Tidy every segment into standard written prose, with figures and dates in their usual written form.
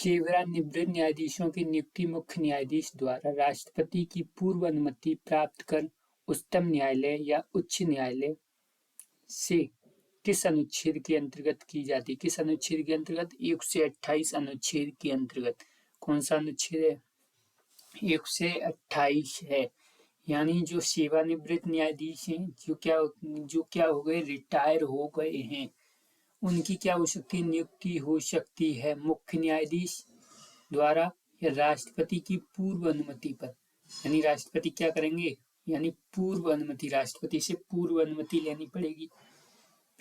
सेवानिवृत्त न्यायाधीशों की नियुक्ति मुख्य न्यायाधीश द्वारा राष्ट्रपति की पूर्व अनुमति प्राप्त कर उच्चतम न्यायालय या उच्च न्यायालय से किस अनुच्छेद के अंतर्गत की जाती है? किस अनुच्छेद के अंतर्गत? 128 अनुच्छेद के अंतर्गत। कौन सा अनुच्छेद है? 128 है। यानी जो सेवानिवृत्त न्यायाधीश हैं, जो क्या हो गए, रिटायर हो गए हैं, उनकी क्या हो सकती है? नियुक्ति हो सकती है मुख्य न्यायाधीश द्वारा या राष्ट्रपति की पूर्व अनुमति पर। यानी राष्ट्रपति क्या करेंगे? यानी पूर्व अनुमति, राष्ट्रपति से पूर्व अनुमति लेनी पड़ेगी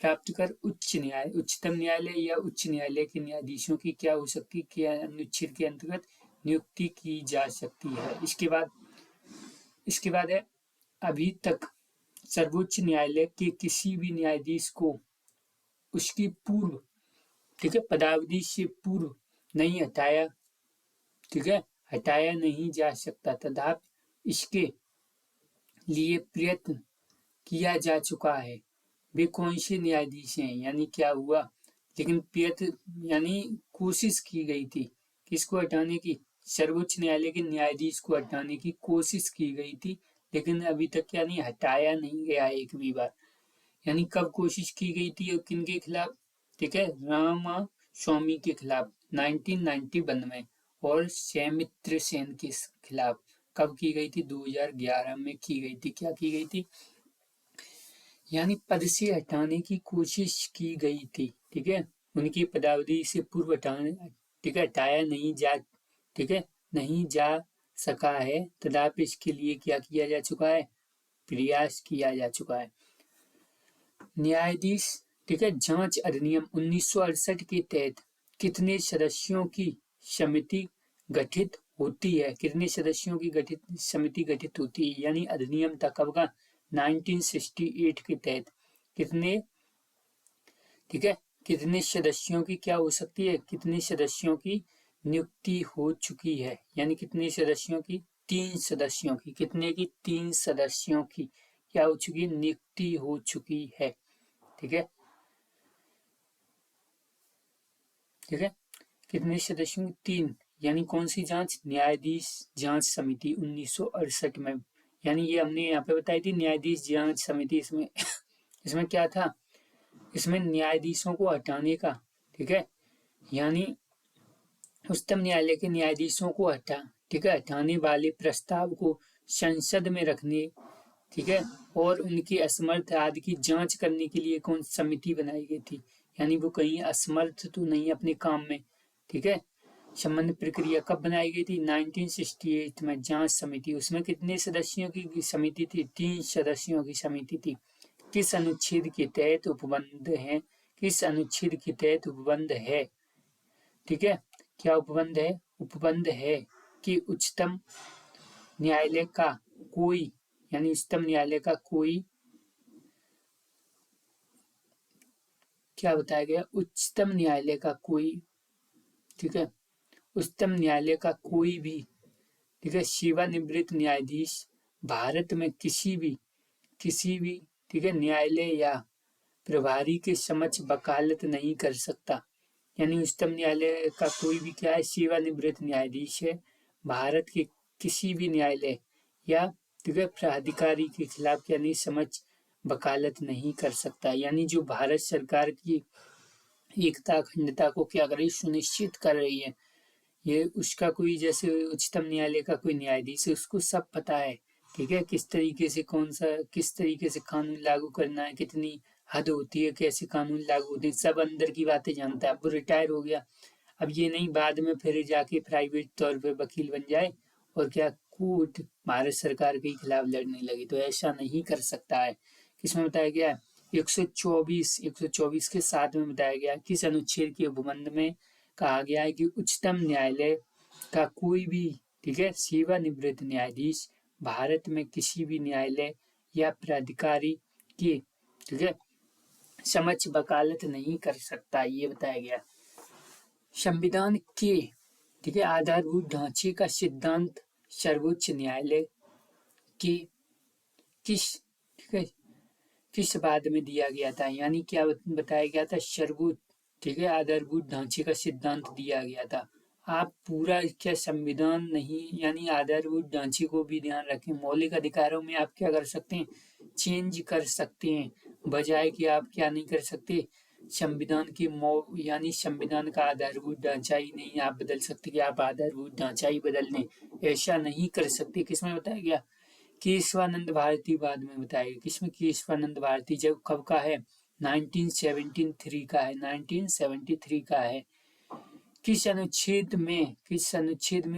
प्राप्त कर उच्चतम न्यायालय या उच्च न्यायालय के न्यायाधीशों की क्या हो सकती है? अनुच्छेद के अंतर्गत नियुक्ति की जा सकती है। इसके बाद है, अभी तक सर्वोच्च न्यायालय के किसी भी न्यायाधीश को उसकी पूर्व, ठीक है, पदावधि से पूर्व नहीं हटाया, ठीक है, हटाया नहीं जा सकता तथा इसके लिए प्रयत्न किया जा चुका है। वे कौन से न्यायाधीश हैं? यानी क्या हुआ, लेकिन प्रयत्न यानी कोशिश की गई थी किसको हटाने की? सर्वोच्च न्यायालय के न्यायाधीश को हटाने की कोशिश की गई थी, लेकिन अभी तक क्या नहीं हटाया नहीं गया एक भी बार। यानी कब कोशिश की गई थी और किनके खिलाफ? ठीक है, रामा स्वामी के खिलाफ 1991 में और सौमित्र सेन के खिलाफ कब की गई थी? 2011 में की गई थी। क्या की गई थी? यानी पद से हटाने की कोशिश की गई थी, ठीक है, उनकी पदावधि से पूर्व हटाने, ठीक है, हटाया नहीं जा, ठीक है, नहीं जा सका है, तथापि इसके लिए क्या किया जा चुका है? प्रयास किया जा चुका है। न्यायाधीश, ठीक है, जांच अधिनियम 1968 के तहत कितने सदस्यों की समिति गठित होती है? कितने सदस्यों की समिति गठित होती है? यानी अधिनियम था कब का? 1968 के तहत कितने, ठीक है, कितने सदस्यों की क्या हो सकती है? कितने सदस्यों की नियुक्ति हो चुकी है? यानी कितने सदस्यों की? 3 सदस्यों की। कितने की? 3 सदस्यों की क्या हो चुकी है? नियुक्ति हो चुकी है, ठीक है, ठीक है, कितने सदस्यों की? 3। यानी कौन सी जांच? न्यायाधीश जांच समिति 1968 में। यानी ये हमने यहाँ पे बताई थी न्यायाधीश जांच समिति। इसमें क्या था? इसमें न्यायाधीशों को हटाने का, ठीक है, यानी उच्चतम न्यायालय के न्यायाधीशों को ठीक है, हटाने वाले प्रस्ताव को संसद में रखने, ठीक है, और उनकी असमर्थ आदि की जांच करने के लिए कौन समिति बनाई गई थी? यानी वो कहीं असमर्थ तो नहीं अपने काम में, ठीक है। संबंध प्रक्रिया कब बनाई गई थी? 1968 में जांच समिति। उसमें कितने सदस्यों की समिति थी? 3 सदस्यों की समिति थी। किस अनुच्छेद के तहत उपबंध है? किस अनुच्छेद के तहत उपबंध है? ठीक है, क्या उपबंध है? उपबंध है कि उच्चतम न्यायालय का कोई, यानी उच्चतम न्यायालय का कोई, क्या बताया गया? उच्चतम न्यायालय का कोई, ठीक है, उच्चतम न्यायालय का कोई भी, ठीक है, सेवानिवृत्त न्यायाधीश भारत में किसी भी, ठीक है, न्यायालय या प्रभारी के समक्ष वकालत नहीं कर सकता। यानी उच्चतम न्यायालय का कोई भी क्या है? सेवानिवृत्त न्यायाधीश है, भारत के किसी भी न्यायालय या, ठीक है, प्राधिकारी के खिलाफ यानी समक्ष वकालत नहीं कर सकता। यानी जो भारत सरकार की एकता अखंडता को क्या कर रही? सुनिश्चित कर रही है। ये उसका कोई, जैसे उच्चतम न्यायालय का कोई न्यायाधीश है, उसको सब पता है, ठीक है, किस तरीके से किस तरीके से कानून लागू करना है, कितनी हद होती है, कैसे कानून लागू होते हैं, सब अंदर की बातें जानता है। अब वो रिटायर हो गया, अब ये नहीं बाद में फिर जाके प्राइवेट तौर पे वकील बन जाए और क्या कोर्ट भारत सरकार के खिलाफ लड़ने लगे, तो ऐसा नहीं कर सकता है। किसमें बताया गया है? 124 के 7 में बताया गया। किस अनुच्छेद के उपबंध में कहा गया है कि उच्चतम न्यायालय का कोई भी, ठीक है, सेवानिवृत्त न्यायाधीश भारत में किसी भी न्यायालय या प्राधिकारी के, ठीक है, समक्ष वकालत नहीं कर सकता, ये बताया गया। संविधान के, ठीक है, आधारभूत ढांचे का सिद्धांत सर्वोच्च न्यायालय के किस, ठीक है, किस बाद में दिया गया था? यानी क्या बताया गया था? सर्वोच्च, ठीक है, आधारभूत ढांचे का सिद्धांत दिया गया था आप पूरा क्या संविधान नहीं यानी आधारभूत ढांचे को भी ध्यान रखें। मौलिक अधिकारों में आप क्या कर सकते हैं, चेंज कर सकते हैं, बजाय कि आप क्या नहीं कर सकते, संविधान की यानी संविधान का आधारभूत ढांचा ही नहीं आप बदल सकते कि आप आधारभूत ढांचा ही बदल लें, ऐसा नहीं कर सकते। किसमें बताया गया, केशवानंद भारती बाद में बताया गया। किसमें, केशवानंद भारती जब कब का है, 1973 का है, 1973 का है। किस अनुच्छेद में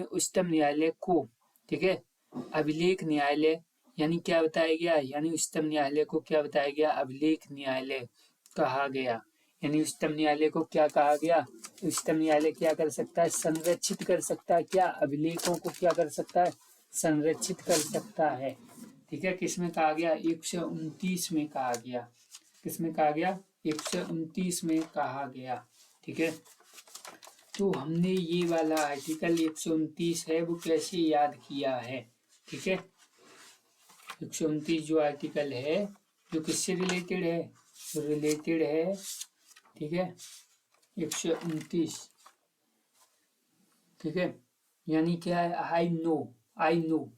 उच्चतम न्यायालय को, ठीक है, अभिलेख न्यायालय यानी क्या बताया गया, यानी उच्चतम न्यायालय को क्या बताया गया, अभिलेख न्यायालय कहा गया। यानी उच्चतम न्यायालय को क्या कहा गया, उच्चतम न्यायालय क्या कर सकता है, संरक्षित कर सकता है, क्या अभिलेखों को क्या कर सकता है, संरक्षित कर सकता है। ठीक है, किसमें कहा गया, 129 में कहा गया। किसमें कहा गया, 129 में कहा गया। ठीक है, तो हमने ये वाला आर्टिकल 129 है वो कैसे याद किया है। ठीक है, 129 जो आर्टिकल है जो किससे रिलेटेड है, जो रिलेटेड है, ठीक है, 129, ठीक है, यानी क्या है, आई नो,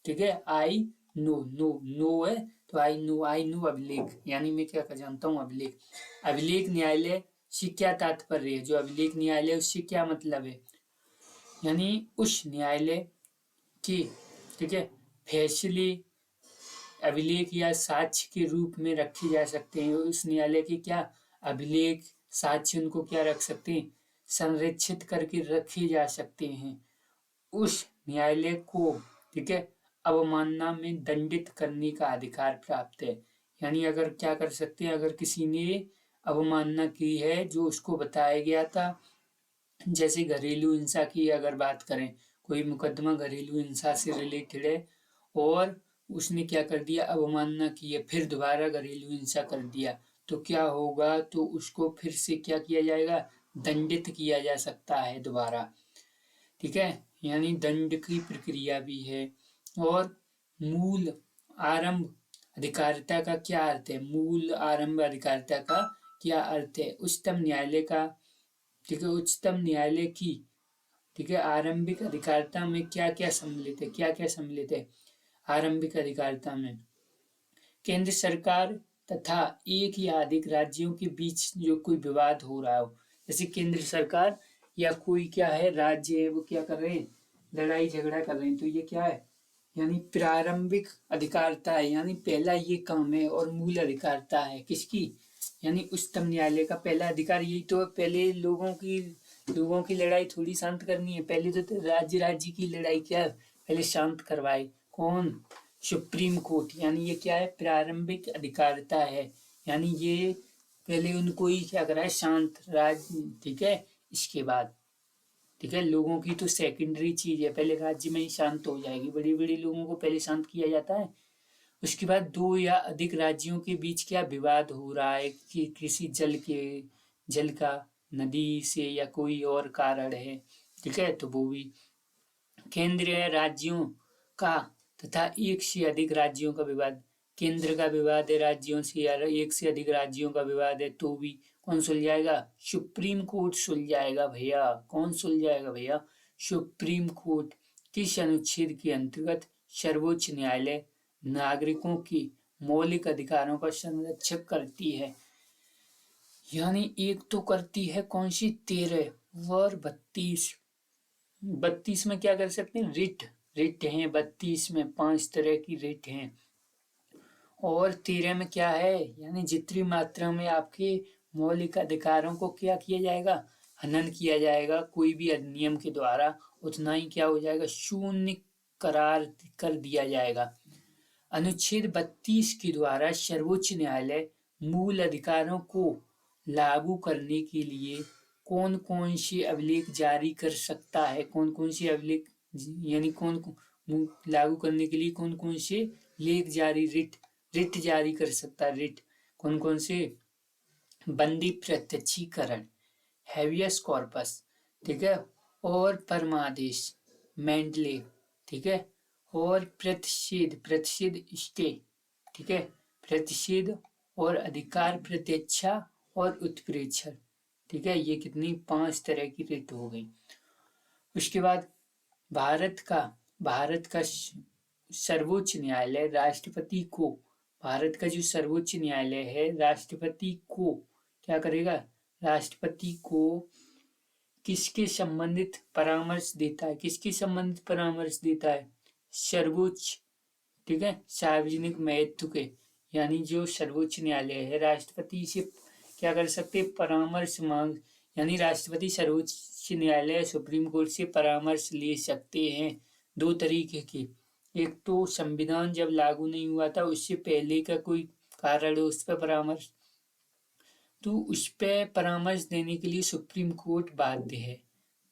ठीक है, आई नो है तो आई नो अभिलेख, यानी मैं क्या कर जानता हूँ, अभिलेख। अभिलेख न्यायालय से क्या तात्पर्य है, जो अभिलेख न्यायालय उससे क्या मतलब है, यानी उस न्यायालय के, ठीक है, फैसले अभिलेख या साक्ष्य के रूप में रखे जा सकते हैं। उस न्यायालय के क्या अभिलेख साक्ष्य उनको क्या रख सकते हैं, संरक्षित करके रखे जा सकते हैं। उस न्यायालय को, ठीक है, अवमानना में दंडित करने का अधिकार प्राप्त है। यानी अगर क्या कर सकते हैं, अगर किसी ने अवमानना की है जो उसको बताया गया था, जैसे घरेलू हिंसा की अगर बात करें, कोई मुकदमा घरेलू हिंसा से रिलेटेड है और उसने क्या कर दिया, अवमानना की है, फिर दोबारा घरेलू हिंसा कर दिया, तो क्या होगा, तो उसको फिर से क्या किया जाएगा, दंडित किया जा सकता है दोबारा। ठीक है, यानी दंड की प्रक्रिया भी है। और मूल आरंभ अधिकारिता का क्या अर्थ है, मूल आरंभ अधिकारिता का क्या अर्थ है, उच्चतम न्यायालय का, ठीक है, उच्चतम न्यायालय की, ठीक है, आरंभिक अधिकारिता में क्या क्या सम्मिलित है, क्या क्या सम्मिलित है आरंभिक अधिकारिता में, केंद्र सरकार तथा एक या अधिक राज्यों के बीच जो कोई विवाद हो रहा हो, जैसे केंद्र सरकार या कोई क्या है राज्य है वो क्या कर रहे हैं, लड़ाई झगड़ा कर रहे हैं, तो ये क्या है, यानी प्रारंभिक अधिकारिता है, यानी पहला ये काम है। और मूल अधिकारिता है किसकी, यानी उच्चतम न्यायालय का पहला अधिकार यही तो है। पहले लोगों की लड़ाई थोड़ी शांत करनी है, पहले तो राज्य की लड़ाई क्या है, पहले शांत करवाए कौन, सुप्रीम कोर्ट। यानी ये क्या है, प्रारंभिक अधिकारिता है, यानी ये पहले उनको ही क्या कराए, शांत राज्य, ठीक है, इसके बाद, ठीक है, लोगों की तो सेकेंडरी चीज है, पहले राज्य में ही शांत हो जाएगी, बड़ी बड़ी लोगों को पहले शांत किया जाता है। उसके बाद दो या अधिक राज्यों के बीच क्या विवाद हो रहा है कि किसी जल का नदी से या कोई और कारण है, ठीक है, तो वो भी केंद्र या राज्यों का तथा एक से अधिक राज्यों का विवाद, केंद्र का विवाद है राज्यों से या एक से अधिक राज्यों का विवाद है तो भी कौन सुलझाएगा, सुप्रीम कोर्ट सुलझाएगा भैया। कौन सुलझाएगा भैया, सुप्रीम कोर्ट। किस अनुच्छेद के अंतर्गत, सर्वोच्च न्यायालय नागरिकों की मौलिक अधिकारों का संरक्षण करती है, यानी एक तो करती है कौन सी, 13 और 32 में क्या कर सकते हैं, रिट हैं, 32 में 5 तरह की रिट हैं, और 13 में क्या है, यानी जितनी मात्रा में आपके मौलिक अधिकारों को क्या किया जाएगा, हनन किया जाएगा कोई भी अधिनियम के द्वारा, उतना ही क्या हो जाएगा, शून्य करार कर दिया जाएगा। अनुच्छेद 32 के द्वारा सर्वोच्च न्यायालय मूल अधिकारों को लागू करने के लिए कौन कौन से अभिलेख जारी कर सकता है, कौन कौन से अभिलेख, यानी लागू करने के लिए कौन कौन से लेख जारी, रिट जारी कर सकता है। रिट कौन कौन से, बंदी प्रत्यक्षीकरण, हैवियस कॉर्पस, ठीक है, और परमादेश, मैंडले, ठीक है, और प्रतिषेध स्टे, ठीक है, प्रतिषेध और अधिकार प्रत्यक्षा और उत्प्रेक्षण, ठीक है, ये कितनी 5 तरह की रिट हो गई। उसके बाद भारत का सर्वोच्च न्यायालय राष्ट्रपति को, भारत का जो सर्वोच्च न्यायालय है राष्ट्रपति को क्या करेगा, राष्ट्रपति को किसके संबंधित परामर्श देता है, किसके संबंधित परामर्श देता है, सर्वोच्च, ठीक है, सार्वजनिक महत्व के, यानी जो सर्वोच्च न्यायालय है राष्ट्रपति से क्या कर सकते, परामर्श मांग, यानी राष्ट्रपति सर्वोच्च न्यायालय सुप्रीम कोर्ट से परामर्श ले सकते हैं दो तरीके के। एक तो संविधान जब लागू नहीं हुआ था उससे पहले का कोई कारण हो उस पर परामर्श, तो उस पर परामर्श देने के लिए सुप्रीम कोर्ट बाध्य है,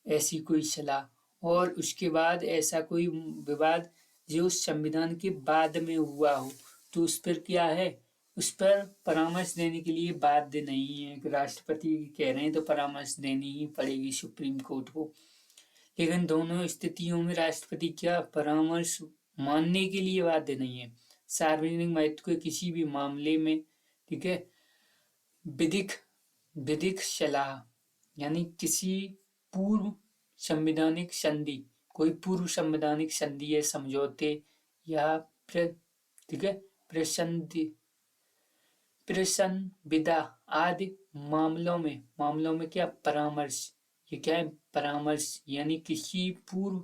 ऐसी कोई सलाह, और उसके बाद ऐसा कोई विवाद जो संविधान के बाद में हुआ हो तो उस पर क्या है, उस पर परामर्श देने के लिए बाध्य नहीं है। राष्ट्रपति कह रहे हैं तो परामर्श देनी ही पड़ेगी सुप्रीम कोर्ट को। लेकिन दोनों स्थितियों में राष्ट्रपति क्या परामर्श मानने के लिए बाध्य नहीं है। सार्वजनिक महत्व के किसी भी मामले में, ठीक है, विधिक सलाह, यानी किसी पूर्व संवैधानिक संधि, कोई पूर्व संवैधानिक संधि या समझौते या ठीक है प्रसंविदा आदि मामलों में क्या परामर्श, ये क्या है परामर्श, यानी किसी पूर्व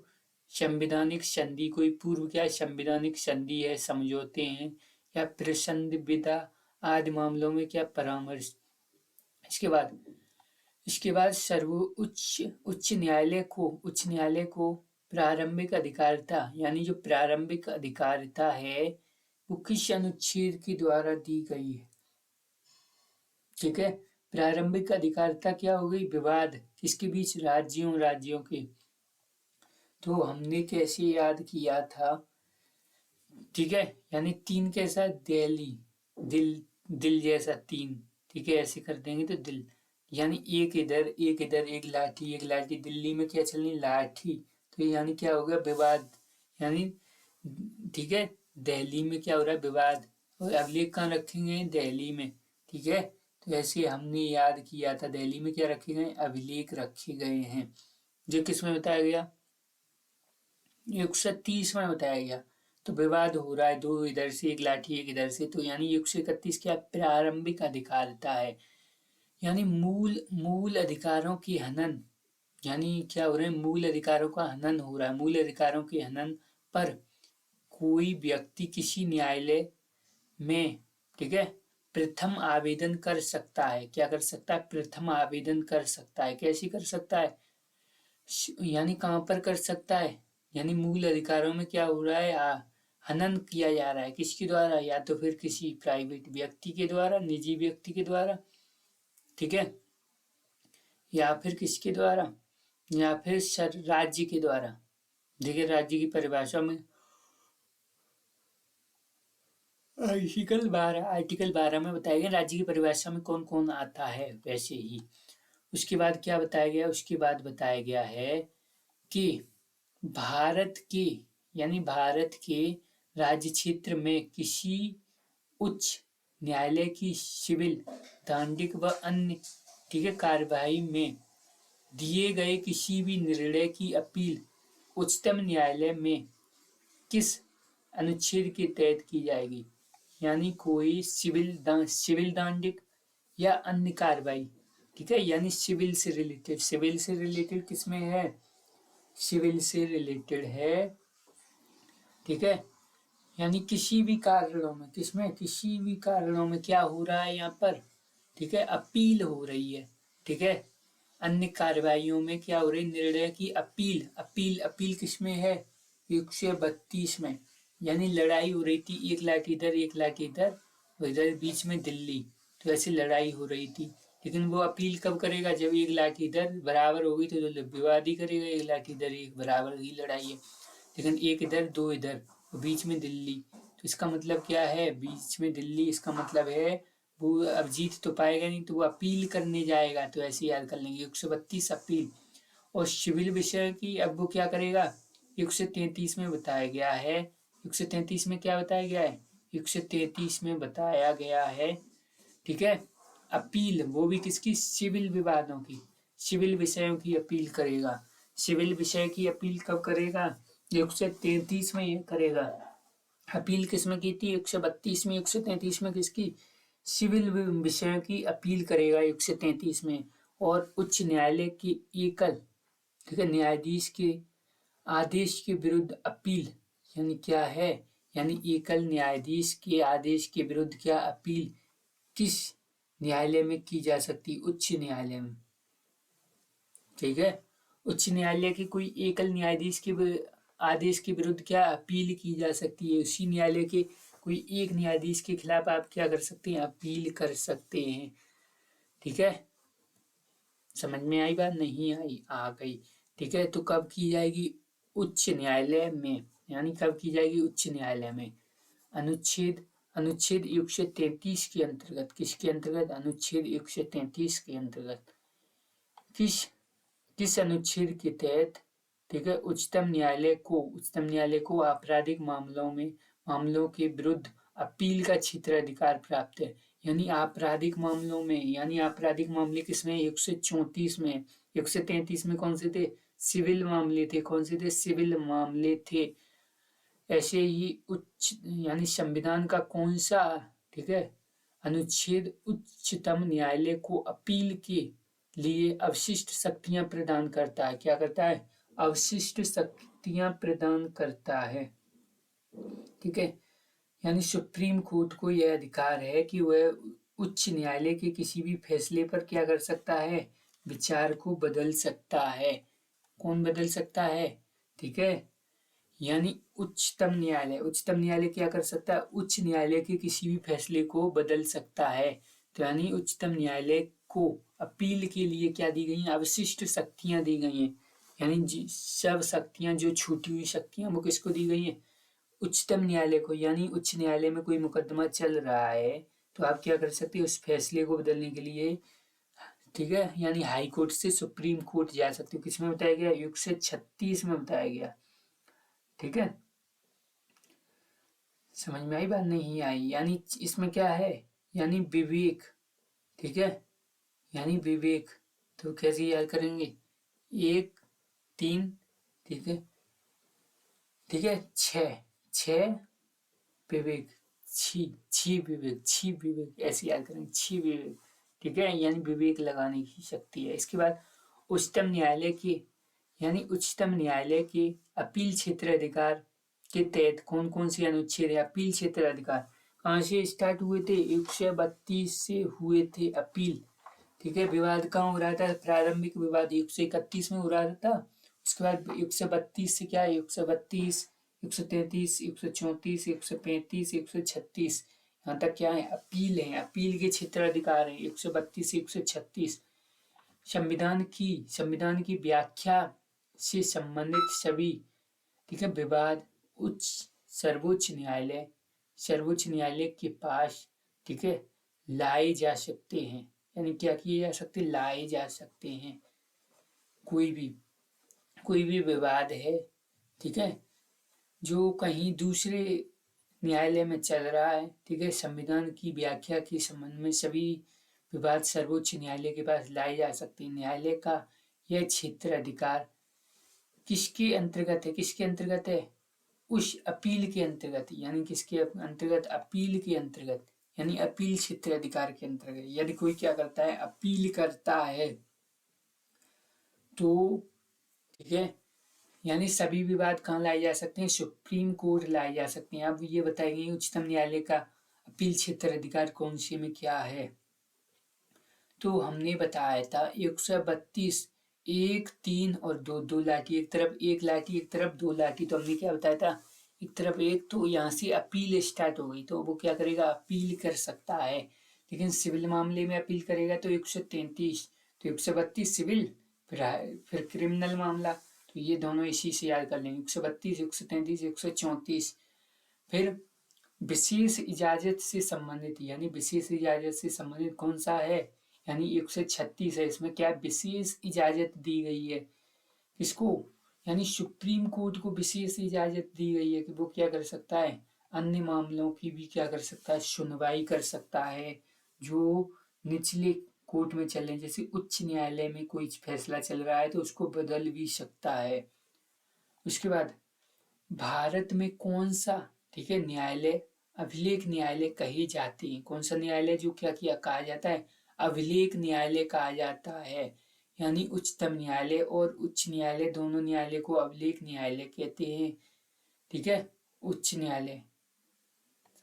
संवैधानिक संधि, कोई पूर्व क्या संवैधानिक संधि है, समझौते हैं या प्रसंविदा आदि मामलों में क्या परामर्श। इसके बाद उच्च न्यायालय को प्रारंभिक अधिकारिता, यानी जो प्रारंभिक अधिकारिता है वो किस अनुच्छेद के द्वारा दी गई है, ठीक है, प्रारंभिक अधिकारिता क्या हो गई, विवाद किसके बीच, राज्यों के। तो हमने कैसे याद किया था, ठीक है, यानी तीन कैसा, दिल जैसा तीन, ठीक है, ऐसे कर देंगे तो दिल, यानी एक इधर एक लाठी, दिल्ली में क्या चलनी, लाठी, तो यानी क्या होगा, विवाद, यानी ठीक है, दिल्ली में क्या हो रहा है, विवाद, और अभिलेख कहाँ रखेंगे, दिल्ली में, ठीक है, तो ऐसे हमने याद किया था, दिल्ली में क्या रखे गए, अभिलेख रखे गए हैं, जो किसमें बताया गया, 130 में बताया गया। तो विवाद हो रहा है, दो इधर से एक लाठी एक इधर से, तो यानी 131 क्या प्रारंभिक अधिकारिता है, यानी मूल अधिकारों की हनन, यानी क्या हो रहा है, मूल अधिकारों का हनन हो रहा है, मूल अधिकारों के हनन पर कोई व्यक्ति किसी न्यायालय में, ठीक है, प्रथम आवेदन कर सकता है, क्या कर सकता है, प्रथम आवेदन कर सकता है, कैसे कर सकता है, यानी कहाँ पर कर सकता है, यानी मूल अधिकारों में क्या हो रहा है, हनन किया जा रहा है, किसके द्वारा, या तो फिर किसी प्राइवेट व्यक्ति के द्वारा, निजी व्यक्ति के द्वारा, ठीक है, या फिर किसके द्वारा, या फिर राज्य के द्वारा। देखिए राज्य की परिभाषा में आर्टिकल 12 में बताया गया राज्य की परिभाषा में कौन कौन आता है, वैसे ही उसके बाद क्या बताया गया, उसके बाद बताया गया है कि भारत के राज्य क्षेत्र में किसी उच्च न्यायालय की सिविल, दंडिक व अन्य, ठीक है, कार्यवाही में दिए गए किसी भी निर्णय की अपील उच्चतम न्यायालय में किस अनुच्छेद के तहत की जाएगी, यानी कोई सिविल दंडिक या अन्य कार्रवाई, ठीक है, यानी सिविल से रिलेटेड किसमें है, सिविल से रिलेटेड है, ठीक है, यानी किसी भी कारणों में, किसी भी कारणों में क्या हो रहा है यहाँ पर, ठीक है, अपील हो रही है, ठीक है, अन्य कार्रवाइयों में क्या हो रही है, निर्णय की अपील किसमें है, 132 में, यानी लड़ाई हो रही थी, एक लाठी इधर इधर बीच में दिल्ली, तो ऐसी लड़ाई हो रही थी, लेकिन वो अपील कब करेगा, जब एक लाठी इधर बराबर होगी तो विवाद ही करेगा, एक लाठी इधर एक बराबर ही लड़ाई है, लेकिन एक इधर दो इधर बीच में दिल्ली, तो इसका मतलब क्या है, बीच में दिल्ली, इसका मतलब है वो अब जीत तो पाएगा नहीं, तो वो अपील करने जाएगा, तो ऐसे याद कर लेंगे 132 अपील। और सिविल विषय की अब वो क्या करेगा, 133 में बताया गया है, 133 में क्या बताया गया है, 133 में बताया गया है, ठीक है, अपील वो भी किसकी, सिविल विवादों की, सिविल विषयों की अपील करेगा, सिविल विषय की अपील कब करेगा? 133 में करेगा। अपील किसमें की थी? 132 में। 133 में किसकी? सिविल विषय की अपील करेगा 133 में। और उच्च न्यायालय की एकल, ठीक है, न्यायाधीश के आदेश के विरुद्ध अपील यानी क्या है? यानी एकल न्यायाधीश के आदेश के विरुद्ध क्या अपील किस न्यायालय में की जा सकती? उच्च न्यायालय में। ठीक है, उच्च न्यायालय के कोई एकल न्यायाधीश के आदेश के विरुद्ध क्या अपील की जा सकती है? उसी न्यायालय के कोई एक न्यायाधीश के खिलाफ आप क्या कर सकते हैं? अपील कर सकते हैं। ठीक है, समझ में आई बात? नहीं आई? आ गई। ठीक है, तो कब की जाएगी? उच्च न्यायालय में। यानी कब की जाएगी? उच्च न्यायालय में। अनुच्छेद अनुच्छेद 133 के अंतर्गत। किसके अंतर्गत? अनुच्छेद 133 के अंतर्गत। किस अनुच्छेद के तहत, ठीक है, उच्चतम न्यायालय को आपराधिक मामलों के विरुद्ध अपील का क्षेत्राधिकार प्राप्त है। यानी आपराधिक मामले किसमें? 134 में। 133 में कौन से थे? सिविल मामले थे। कौन से थे? सिविल मामले थे। ऐसे ही यानी संविधान का कौन सा, ठीक है, अनुच्छेद उच्चतम न्यायालय को अपील के लिए अवशिष्ट शक्तियां प्रदान करता है? क्या करता है? अवशिष्ट शक्तियां प्रदान करता है। ठीक है, यानी सुप्रीम कोर्ट को यह अधिकार है कि वह उच्च न्यायालय के किसी भी फैसले पर क्या कर सकता है? विचार को बदल सकता है। कौन बदल सकता है? ठीक है, यानी उच्चतम न्यायालय क्या कर सकता है? उच्च न्यायालय के किसी भी फैसले को बदल सकता है। तो यानी उच्चतम न्यायालय को अपील के लिए क्या दी गई हैं? अवशिष्ट शक्तियां दी गई हैं। यानी सब शक्तियां, जो छूटी हुई शक्तियां, वो किसको दी गई हैं? उच्चतम न्यायालय को। यानी उच्च न्यायालय में कोई मुकदमा चल रहा है तो आप क्या कर सकते हो? उस फैसले को बदलने के लिए, ठीक है, यानी हाई कोर्ट से सुप्रीम कोर्ट जा सकते हो। किसमें बताया गया? 136 में बताया गया। ठीक है, समझ में आई बात? नहीं आई? यानी इसमें क्या है? यानी विवेक। ठीक है, यानी विवेक। तो कैसे याद करेंगे? 1 3, ठीक है, ठीक है, 6 विवेक, छी विवेक, ऐसे याद करेंगे, छी विवेक। ठीक है, यानी विवेक लगाने की शक्ति है। इसके बाद उच्चतम न्यायालय के अपील क्षेत्र अधिकार के तहत कौन कौन से अनुच्छेद है? अपील क्षेत्र अधिकार कहाँ से स्टार्ट हुए थे? 132 से हुए थे अपील। ठीक है, विवाद कहाँ हो रहा था? प्रारंभिक विवाद 131 में हो रहा था। उसके बाद 132 से क्या है? 132, 133, 134, 135, 136, यहाँ तक क्या है? अपील है। अपील के क्षेत्राधिकार है 132 से 136। संविधान की व्याख्या से संबंधित सभी, ठीक है, विवाद सर्वोच्च न्यायालय के पास, ठीक है, लाए जा सकते हैं। यानी क्या किए जा सकते? लाए जा सकते हैं। कोई भी विवाद है, ठीक है, जो कहीं दूसरे न्यायालय में चल रहा है, ठीक है, संविधान की व्याख्या के संबंध में सभी विवाद सर्वोच्च न्यायालय के पास लाए जा सकते हैं। न्यायालय का यह क्षेत्र अधिकार किसके अंतर्गत है? उस अपील के अंतर्गत। यानी किसके अंतर्गत? अपील के अंतर्गत, यानी अपील क्षेत्र अधिकार के अंतर्गत। यदि कोई क्या करता है? अपील करता है तो, ठीक है, यानी सभी विवाद कहाँ लाए जा सकते हैं? सुप्रीम कोर्ट लाए जा सकते हैं। अब ये बताएंगे उच्चतम न्यायालय का अपील क्षेत्र अधिकार कौन से में क्या है। तो हमने बताया था 132, 1 3 और 2, 2 लाठी, एक तरफ 1 लाठी, एक तरफ 2 लाठी। तो हमने क्या बताया था? एक तरफ 1, तो यहाँ से अपील स्टार्ट हो गई, तो वो क्या करेगा? अपील कर सकता है। लेकिन सिविल मामले में अपील करेगा तो 133, तो 132 सिविल, फिर क्रिमिनल मामला। तो ये दोनों इसी से याद कर लेंगे, 132, 133, 134। फिर विशेष इजाजत से संबंधित, यानी विशेष इजाजत से संबंधित कौन सा है? यानी 136 है। इसमें क्या विशेष इजाजत दी गई है? किसको? यानी सुप्रीम कोर्ट को विशेष इजाजत दी गई है कि वो क्या कर सकता है? अन्य मामलों की भी क्या कर सकता है? सुनवाई कर सकता है। जो निचले कोर्ट में चल रहे हैं, जैसे उच्च न्यायालय में कोई फैसला चल रहा है तो उसको बदल भी सकता है। उसके बाद भारत में कौन सा, ठीक है, न्यायालय अभिलेख न्यायालय कही जाती है। कौन सा न्यायालय जो क्या किया कहा जाता है, अभिलेख न्यायालय कहा जाता है। यानी उच्चतम न्यायालय और उच्च न्यायालय दोनों न्यायालय को अभिलेख न्यायालय कहते हैं। ठीक है, उच्च न्यायालय,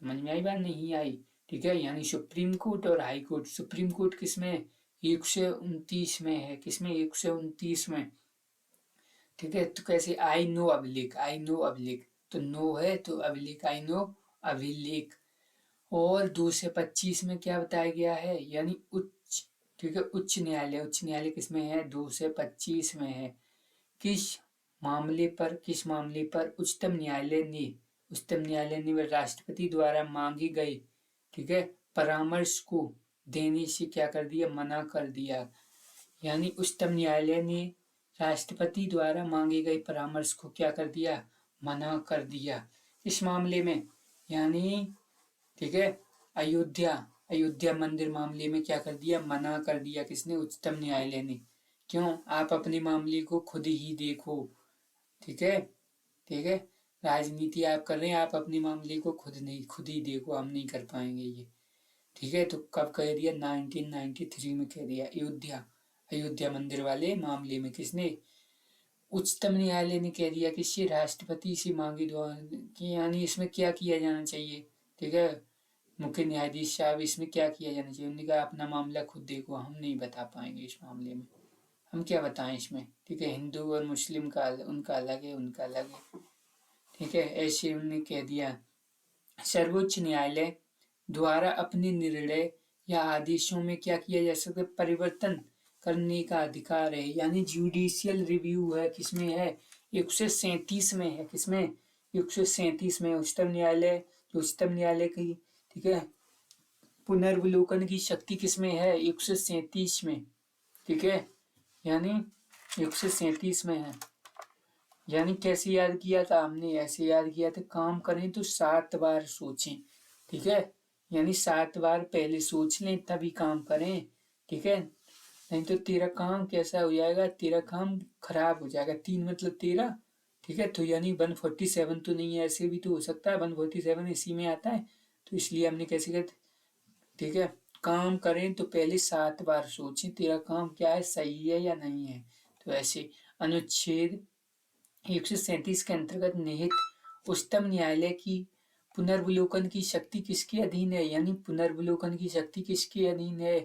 समझ में आई बात, नहीं आई? ठीक है, यानी सुप्रीम कोर्ट और हाई कोर्ट। सुप्रीम कोर्ट किसमें, 129 में है। किसमें, 129 में। ठीक है, तो कैसे, आई नो अभिलेख, आई नो अभिलेख, तो नो है तो अभिलेख, आई नो अभिलेख। और 2 से 25 में क्या बताया गया है, यानी उच्च, ठीक है, उच्च न्यायालय। उच्च न्यायालय किसमें है, 2 से 25 में है। किस किस मामले पर उच्चतम न्यायालय ने राष्ट्रपति द्वारा मांगी गई, ठीक है, परामर्श को देने से क्या कर दिया, मना कर दिया। यानी उच्चतम न्यायालय ने राष्ट्रपति द्वारा मांगे गए परामर्श को क्या कर दिया, मना कर दिया। इस मामले में, यानी ठीक है, अयोध्या मंदिर मामले में क्या कर दिया, मना कर दिया। किसने, उच्चतम न्यायालय ने। क्यों, आप अपने मामले को खुद ही देखो। ठीक है, ठीक है, राजनीति आप कर रहे हैं, आप अपने मामले को खुद ही देखो, हम नहीं कर पाएंगे ये। ठीक है, तो कब कह दिया, 1993 में कह दिया। अयोध्या मंदिर वाले मामले में किसने, उच्चतम न्यायालय ने कह दिया कि इससे राष्ट्रपति से मांगी कि यानी इसमें क्या किया जाना चाहिए। ठीक है, मुख्य न्यायाधीश साहब, इसमें क्या किया जाना चाहिए। उन्होंने कहा अपना मामला खुद देखो, हम नहीं बता पाएंगे इस मामले में, हम क्या बताएं इसमें। ठीक है, हिंदू और मुस्लिम का उनका अलग है, उनका अलग है। ठीक है, ऐसे उन्होंने कह दिया। सर्वोच्च न्यायालय द्वारा अपने निर्णय या आदेशों में क्या किया जा सकता है, परिवर्तन करने का अधिकार है। यानी जुडिशियल रिव्यू है, किसमें है, 137 में है। किसमें, 137 में। उच्चतम न्यायालय की, ठीक है, पुनर्विलोकन की शक्ति किसमें है, 137 में। ठीक है, यानी 137 में है। यानी कैसे याद किया था हमने, ऐसे याद किया था, काम करें तो 7 बार सोचें। ठीक है, यानी 7 बार पहले सोच लें तभी काम करें। ठीक है, नहीं तो तेरा काम कैसा हो जाएगा, तेरा काम खराब हो जाएगा। 3 मतलब 13। ठीक है, तो यानी 147 तो नहीं है, ऐसे भी तो हो सकता है 147 इसी में आता है, तो इसलिए हमने कैसे कहते। ठीक है, काम करें तो पहले 7 बार सोचें तेरा काम क्या है, सही है या नहीं है। तो ऐसे अनुच्छेद 137 के अंतर्गत निहित उच्चतम न्यायालय की पुनर्विलोकन की शक्ति किसके अधीन है, यानी पुनर्विलोकन की शक्ति किसके अधीन है,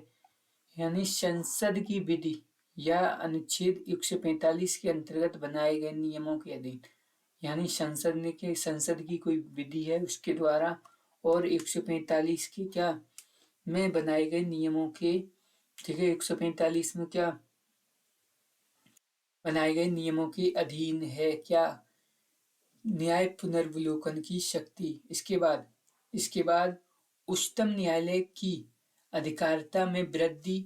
यानी संसद की विधि या अनुच्छेद 145 के अंतर्गत बनाए गए नियमों के अधीन। यानी संसद की कोई विधि है उसके द्वारा, और 145 के क्या में बनाए गए नियमों के, ठीक है, 145 में क्या बनाए गए नियमों के अधीन है क्या, न्याय पुनर्विलोकन की शक्ति। इसके बाद उच्चतम न्यायालय की अधिकारिता में वृद्धि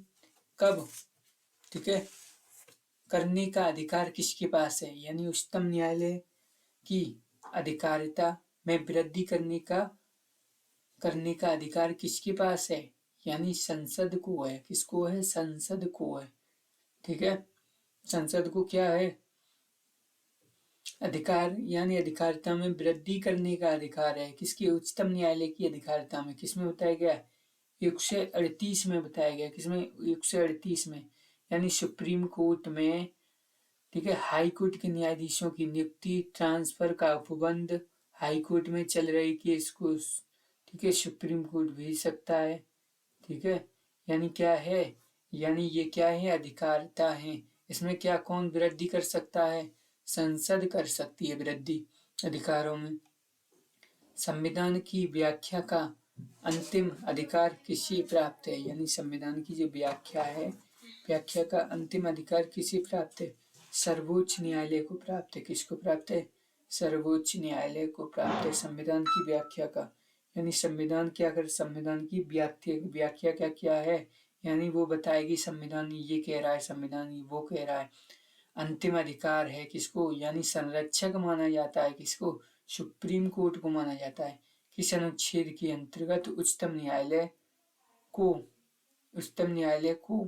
कब, ठीक है, करने का अधिकार किसके पास है, यानी उच्चतम न्यायालय की अधिकारिता में वृद्धि करने का अधिकार किसके पास है, यानी संसद को है। किसको है, संसद को है। ठीक है, संसद को क्या है अधिकार, यानी अधिकारिता में वृद्धि करने का अधिकार है। किसकी, उच्चतम न्यायालय की अधिकारिता में। किसमें बताया गया, 138 में बताया गया। किसमें, 138 में। यानी सुप्रीम कोर्ट में, ठीक है, हाई कोर्ट के न्यायाधीशों की नियुक्ति, ट्रांसफर का उपबंध, हाई कोर्ट में चल रही केस को, ठीक है, सुप्रीम कोर्ट भेज सकता है। ठीक है, यानी क्या है, यानी ये क्या है, अधिकारिता है। इसमें क्या, कौन वृद्धि कर सकता है, संसद कर सकती है वृद्धि अधिकारों में। संविधान की व्याख्या का अंतिम अधिकार किसे प्राप्त है, यानी संविधान की जो व्याख्या है, व्याख्या का अंतिम अधिकार किसे प्राप्त है, सर्वोच्च न्यायालय को प्राप्त है। किसको प्राप्त है, सर्वोच्च न्यायालय को प्राप्त है संविधान की व्याख्या का। यानी संविधान क्या कर, संविधान की व्याख्या क्या क्या है, यानी वो बताएगी संविधान ये कह रहा है, संविधान वो कह रहा है। अंतिम अधिकार है किसको, यानी संरक्षक माना जाता है किसको, सुप्रीम कोर्ट को माना जाता है। किस अनुच्छेद के अंतर्गत उच्चतम न्यायालय को उच्चतम न्यायालय को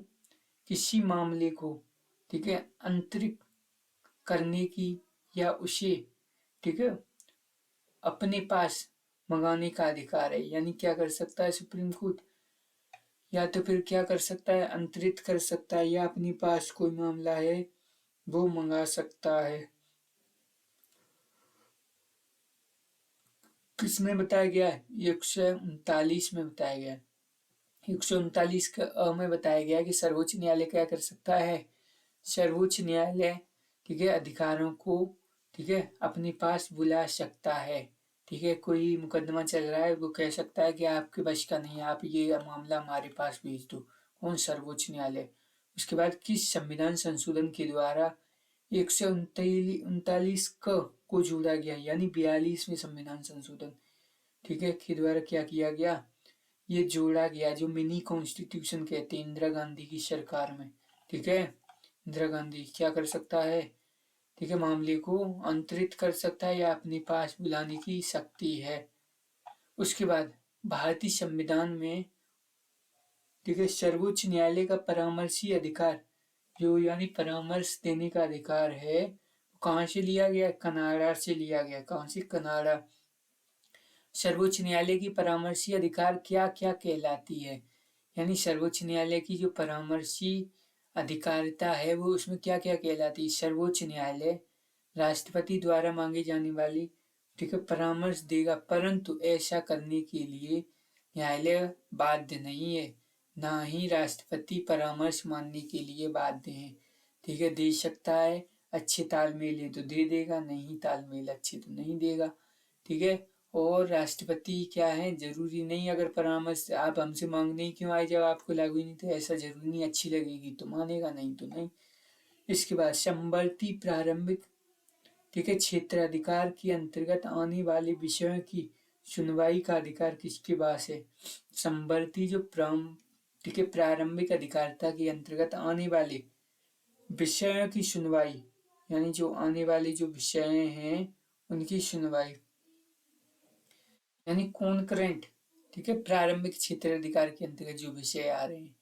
किसी मामले को, ठीक है, अंतरित करने की या उसे, ठीक है, अपने पास मंगाने का अधिकार है। यानी क्या कर सकता है सुप्रीम कोर्ट, या तो फिर क्या कर सकता है, अंतरित कर सकता है, या अपने पास कोई मामला है वो मंगा सकता है। किसमें बताया गया है, 139 में बताया गया है। 139 में बताया गया है कि सर्वोच्च न्यायालय क्या कर सकता है, सर्वोच्च न्यायालय, ठीक है, अधिकारों को, ठीक है, अपने पास बुला सकता है। ठीक है, कोई मुकदमा चल रहा है, वो कह सकता है कि आपके बस का नहीं है, आप ये मामला हमारे पास भेज दो। कौन, सर्वोच्च न्यायालय। उसके बाद किस संविधान संशोधन के द्वारा 139 को जोड़ा गया, यानी 42वें संविधान संशोधन, ठीक है, के द्वारा क्या किया गया, ये जोड़ा गया, जो मिनी कॉन्स्टिट्यूशन कहते हैं, इंदिरा गांधी की सरकार में। ठीक है, इंदिरा गांधी क्या कर सकता है, ठीक है, मामले को अंतरित कर सकता है या अपने पास बुलाने की शक्ति है। उसके बाद भारतीय संविधान में, ठीक है, सर्वोच्च न्यायालय का परामर्शी अधिकार, जो यानी परामर्श देने का अधिकार है, कहाँ से लिया गया, कनाडा से लिया गया। कहाँ से, कनाडा। सर्वोच्च न्यायालय की परामर्शी अधिकार क्या क्या कहलाती है, यानी सर्वोच्च न्यायालय की जो परामर्शी अधिकारिता है वो उसमें क्या क्या कहलाती है। सर्वोच्च न्यायालय राष्ट्रपति द्वारा मांगी जाने वाली, ठीक है, परामर्श देगा, परंतु ऐसा करने के लिए न्यायालय बाध्य नहीं है, ना ही राष्ट्रपति परामर्श मानने के लिए बाध्य है। ठीक है, दे सकता है, अच्छे तालमेल है तो दे देगा, नहीं तालमेल अच्छे तो नहीं देगा। ठीक है, और राष्ट्रपति क्या है, जरूरी नहीं, अगर परामर्श आप हमसे मांगने ही क्यों आए जब आपको लागू ही नहीं, तो ऐसा जरूरी नहीं, अच्छी लगेगी तो मानेगा, नहीं तो नहीं। इसके बाद संवर्ती प्रारंभिक, ठीक है, क्षेत्राधिकार के अंतर्गत आने वाले विषयों की सुनवाई का अधिकार किसके पास है। संवर्ती जो ठीक है, प्रारंभिक अधिकारिता के अंतर्गत आने वाले विषयों की सुनवाई, यानी जो आने वाले जो विषय हैं उनकी सुनवाई, यानी कॉन्करेंट, ठीक है, प्रारंभिक क्षेत्राधिकार के अंतर्गत जो विषय आ रहे हैं,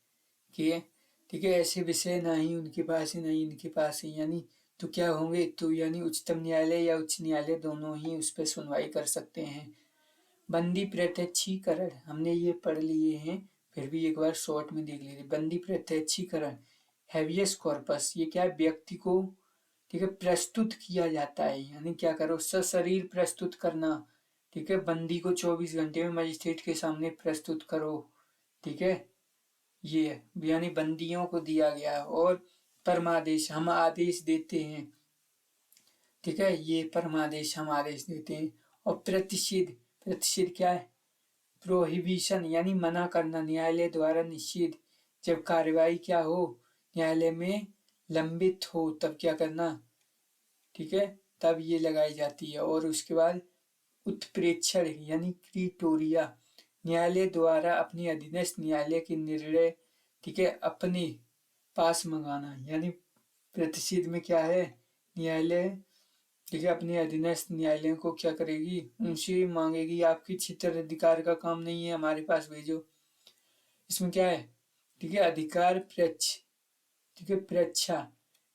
ठीक है, ऐसे विषय ना ही उनके पास है ना ही इनके पास है, यानी तो क्या होंगे, तो यानी उच्चतम न्यायालय या उच्च न्यायालय दोनों ही उस पर सुनवाई कर सकते हैं। बंदी प्रत्यक्षीकरण हमने ये पढ़ लिए हैं, फिर भी एक बार शॉर्ट में देख लीजिए। बंदी प्रत्यक्षीकरण, हैवियस कॉर्पस, ये क्या है, व्यक्ति को, ठीक है, प्रस्तुत किया जाता है, यानी क्या करो, सशरीर प्रस्तुत करना। ठीक है, बंदी को 24 घंटे में मजिस्ट्रेट के सामने प्रस्तुत करो। ठीक है, ये यानी बंदियों को दिया गया। और परमादेश, हम आदेश देते हैं, ठीक है, ये परमादेश हम आदेश देते हैं। और प्रतिषेध, प्रतिषेध क्या है, प्रोहिबिशन, यानी मना करना, न्यायालय द्वारा निषेध, जब कार्यवाही क्या हो, न्यायालय में लंबित हो, तब क्या करना, ठीक है, तब ये लगाई जाती है। और उसके बाद उत्प्रेक्षण, यानी क्रिटोरिया, न्यायालय द्वारा अपने अधीनस्थ न्यायालय के निर्णय, ठीक है, अपने पास मंगाना, यानी प्रतिषेध में क्या है, न्यायालय, ठीक है, अपने अधीनस्थ न्यायालय को क्या करेगी, उनसे मांगेगी, आपकी क्षेत्राधिकार का काम नहीं है, हमारे पास भेजो। इसमें क्या है, ठीक है, अधिकार प्रेक्ष, ठीक है, प्रेक्षा,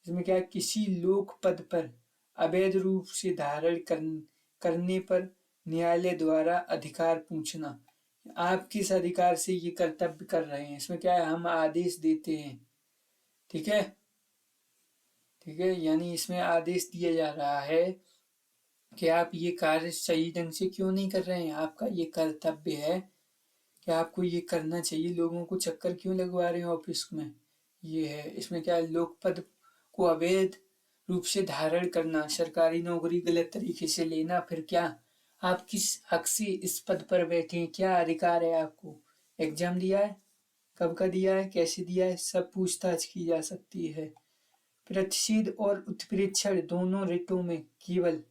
इसमें क्या है, किसी लोक पद पर अवैध रूप से धारण करने पर न्यायालय द्वारा अधिकार पूछना, आप किस अधिकार से ये कर्तव्य कर रहे हैं। इसमें क्या है, हम आदेश देते हैं, ठीक है, ठीक है, यानी इसमें आदेश दिया जा रहा है कि आप ये कार्य सही ढंग से क्यों नहीं कर रहे हैं, आपका ये कर्तव्य है कि आपको ये करना चाहिए, लोगों को चक्कर क्यों लगवा रहे हैं ऑफिस में, ये है। इसमें क्या है, लोकपद को अवैध रूप से धारण करना, सरकारी नौकरी गलत तरीके से लेना, फिर क्या, आप किस हक से इस पद पर बैठे हैं, क्या अधिकार है आपको, एग्जाम दिया है, कब का दिया है, कैसे दिया है, सब पूछताछ की जा सकती है। प्रतिषेध और उत्प्रेक्षण दोनों रिटों में केवल,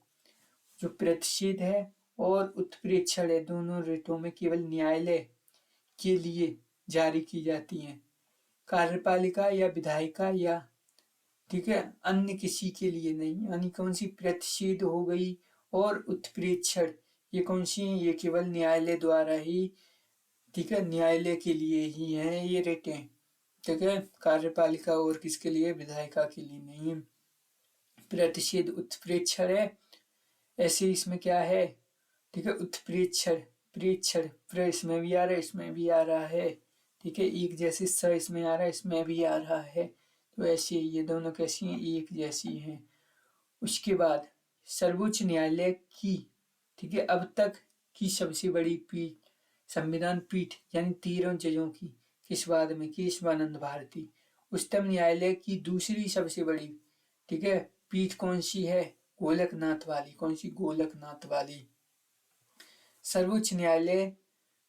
जो प्रतिषेध है और उत्प्रेक्षण है, दोनों रिटों में केवल न्यायालय के लिए जारी की जाती हैं, कार्यपालिका या विधायिका या, ठीक है, अन्य किसी के लिए नहीं। यानी कौन सी, प्रतिषेध हो गई और उत्प्रेक्षण, ये कौन सी है, ये केवल न्यायालय द्वारा ही ठीक है, न्यायालय के लिए ही हैं ये रिटें, ठीक है, कार्यपालिका और किसके लिए, विधायिका के लिए नहीं। प्रतिषेध उत्प्रेक्षण है, ऐसे इसमें क्या है, ठीक है, उत्प्रेक्षण प्रेक्षण, इसमें भी आ रहा है, इसमें भी आ रहा है, ठीक है, एक जैसे स इसमें आ रहा है, इसमें भी आ रहा है, तो ऐसे ये दोनों कैसी हैं, एक जैसी हैं। उसके बाद सर्वोच्च न्यायालय की, ठीक है, अब तक की सबसे बड़ी पीठ, संविधान पीठ यानी 13 जजों की, किस बाद में, केशवानंद भारती। उच्चतम न्यायालय की दूसरी सबसे बड़ी, ठीक है, पीठ कौन सी है, गोलकनाथ वाली, कौन सी, गोलकनाथ वाली। सर्वोच्च न्यायालय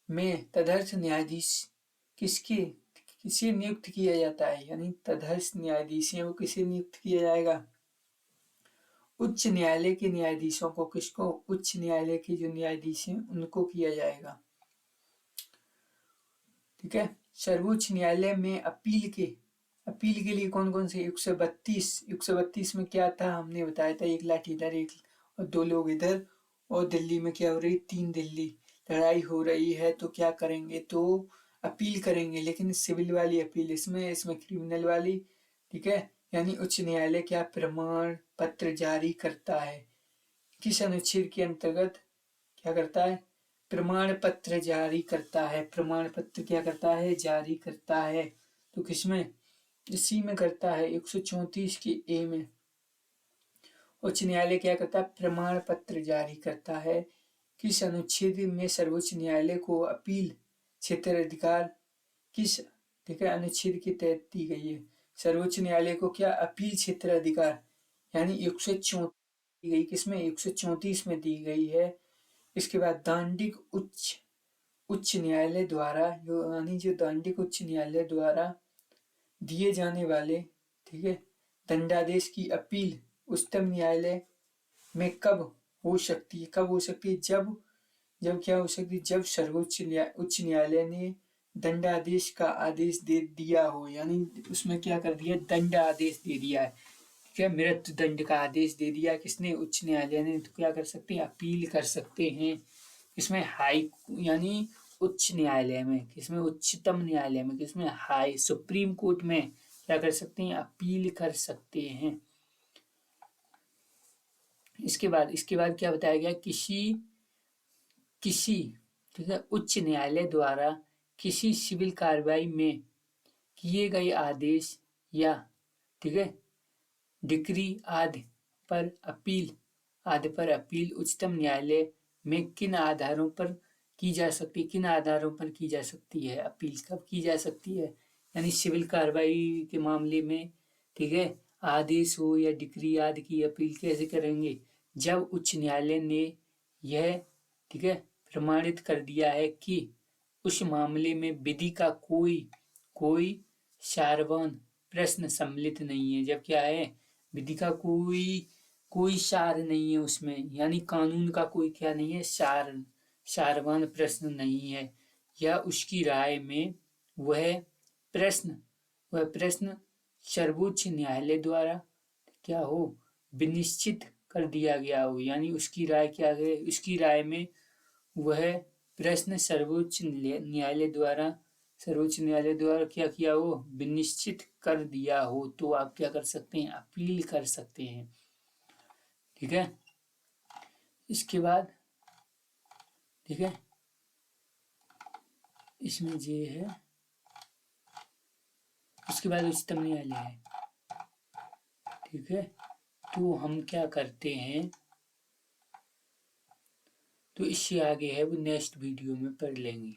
में तदर्थ न्यायाधीश किसे नियुक्त किया जाता है, यानी तदर्थ न्यायाधीश है वो किसे नियुक्त किया जाएगा, उच्च न्यायालय के न्यायाधीशों को, किसको, उच्च न्यायालय के जो न्यायाधीश हैं उनको किया जाएगा, ठीक है। सर्वोच्च न्यायालय में अपील के लिए कौन कौन से, 132 में क्या था, हमने बताया था, एक लाठी इधर एक और दो लोग इधर, और दिल्ली में क्या हो रही, 3 दिल्ली लड़ाई हो रही है, तो क्या करेंगे, तो अपील करेंगे, लेकिन सिविल वाली अपील इसमें क्रिमिनल वाली, ठीक है। यानी उच्च न्यायालय क्या प्रमाण पत्र जारी करता है, किस अनुच्छेद के अंतर्गत क्या करता है, प्रमाण पत्र जारी करता है, प्रमाण पत्र क्या करता है, जारी करता है, तो किसमें, इसी में करता है, 134 की ए में। उच्च न्यायालय क्या करता है, प्रमाण पत्र जारी करता है, किस अनुच्छेद में सर्वोच्च न्यायालय को अपील क्षेत्र अधिकार, किस, ठीक है, अनुच्छेद के तहत दी गई है, सर्वोच्च न्यायालय को क्या अपील क्षेत्र अधिकार, यानी 134 दी गई, किसमें, 134 में दी गई है। इसके बाद दांडिक उच्च न्यायालय द्वारा, यानी जो दांडिक उच्च न्यायालय द्वारा दिए जाने वाले, ठीक है, दंडादेश की अपील उच्चतम न्यायालय में कब हो सकती है, जब क्या हो सकती है, जब सर्वोच्च उच्च न्यायालय ने दंडादेश का आदेश दे दिया हो, यानी उसमें क्या कर दिया, दंड आदेश दे दिया है, क्या मृत्यु दंड का आदेश दे दिया किसने, उच्च न्यायालय ने, तो क्या कर सकते हैं, अपील कर सकते हैं, इसमें हाई यानी उच्च न्यायालय में, किसमें, उच्चतम न्यायालय में, किसमें, हाई सुप्रीम कोर्ट में क्या कर सकते हैं, अपील कर सकते हैं। इसके बाद क्या बताया गया, किसी ठीक है, उच्च न्यायालय द्वारा किसी सिविल कार्रवाई में किए गए आदेश या, ठीक है, डिक्री आदि पर अपील उच्चतम न्यायालय में किन आधारों पर की जा सकती है, अपील कब की जा सकती है, यानी सिविल कार्रवाई के मामले में, ठीक है, आदेश हो या डिक्री आदि की अपील कैसे करेंगे, जब उच्च न्यायालय ने यह, ठीक है, प्रमाणित कर दिया है कि उस मामले में विधि का कोई सारवान प्रश्न सम्मिलित नहीं है, जब क्या है, विधि का कोई सार नहीं है उसमें, यानी कानून का कोई क्या नहीं है, सारवान प्रश्न नहीं है, या उसकी राय में वह प्रश्न सर्वोच्च न्यायालय द्वारा क्या हो, विनिश्चित कर दिया गया हो, यानी उसकी राय क्या है, उसकी राय में वह प्रश्न सर्वोच्च न्यायालय द्वारा क्या किया हो, विनिश्चित कर दिया हो, तो आप क्या कर सकते हैं, अपील कर सकते हैं, ठीक है। इसके बाद, ठीक है, इसमें ये है, उसके बाद उच्चतम न्यायालय है, ठीक है। तो हम क्या करते हैं, तो इससे आगे है वो नेक्स्ट वीडियो में पढ़ लेंगे।